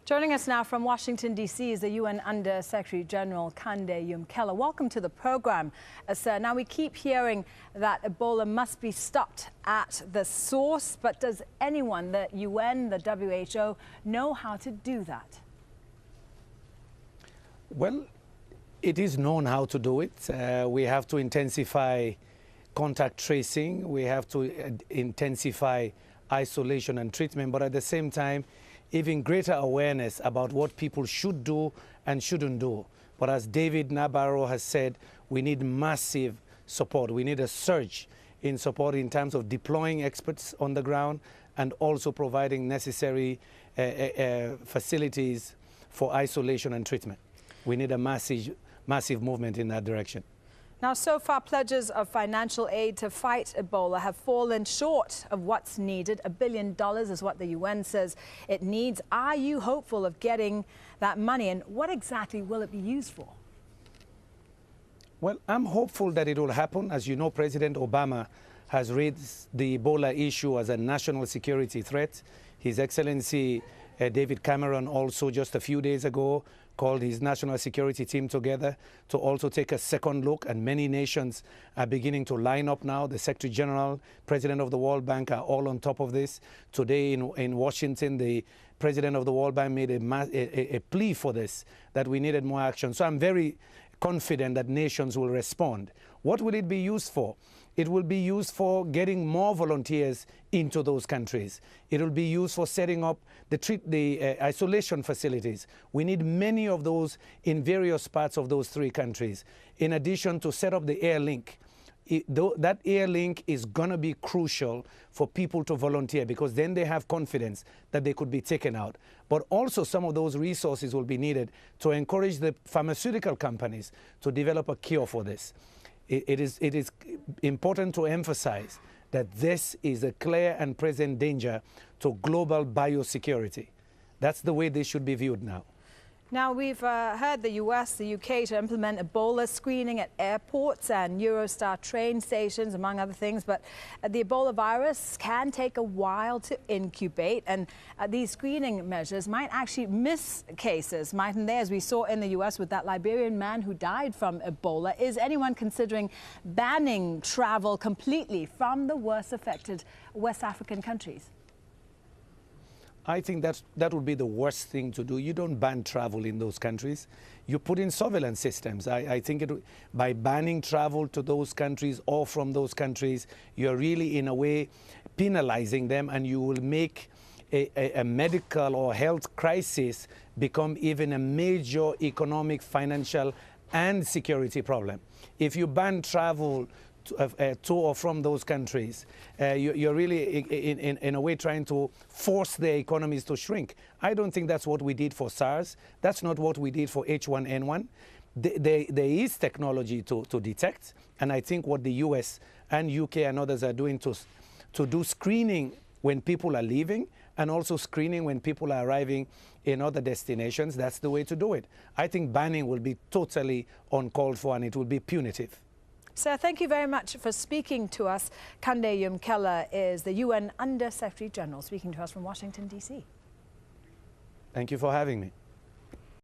Joining us now from Washington, D.C. is the UN Under-Secretary General Kande Yumkella. Welcome to the program, sir. Now, we keep hearing that Ebola must be stopped at the source, but does anyone, the UN, the WHO, know how to do that? Well, it is known how to do it. We have to intensify contact tracing. We have to intensify isolation and treatment, but at the same time, even greater awareness about what people should do and shouldn't do. But as David Nabarro has said, we need massive support. We need a surge in support in terms of deploying experts on the ground and also providing necessary facilities for isolation and treatment. We need a massive movement in that direction. Now, so far, pledges of financial aid to fight Ebola have fallen short of what's needed. $1 billion is what the UN says it needs. Are you hopeful of getting that money, and what exactly will it be used for? Well, I'm hopeful that it will happen. As you know, President Obama has raised the Ebola issue as a national security threat. His Excellency David Cameron also just a few days ago called his national security team together to also take a second look, and many nations are beginning to line up now. The Secretary General, President of the World Bank are all on top of this. Today in Washington, the President of the World Bank made a plea for this, that we needed more action. So I'm very confident that nations will respond. What will it be used for? It will be used for getting more volunteers into those countries. It will be used for setting up the isolation facilities. We need many of those in various parts of those three countries. In addition, to set up the air link. That air link is going to be crucial for people to volunteer, because then they have confidence that they could be taken out. But also some of those resources will be needed to encourage the pharmaceutical companies to develop a cure for this. It is important to emphasize that this is a clear and present danger to global biosecurity. That's the way they should be viewed now. Now, we've heard the US, the UK to implement Ebola screening at airports and Eurostar train stations, among other things. But the Ebola virus can take a while to incubate, and these screening measures might actually miss cases, mightn't they, as we saw in the US with that Liberian man who died from Ebola. Is anyone considering banning travel completely from the worst affected West African countries? I think that would be the worst thing to do. You don't ban travel in those countries. You put in surveillance systems. I think by banning travel to those countries or from those countries, you're really, in a way, penalizing them, and you will make a medical or health crisis become even a major economic, financial, and security problem. If you ban travel to or from those countries, you're really, in a way, trying to force their economies to shrink. I don't think that's what we did for SARS. That's not what we did for H1N1. There is technology to detect, and I think what the US and UK and others are doing to do screening when people are leaving, and also screening when people are arriving in other destinations, that's the way to do it. I think banning will be totally uncalled for, and it will be punitive. Sir, thank you very much for speaking to us. Kande Yumkella is the UN Under-Secretary General speaking to us from Washington, D.C. Thank you for having me.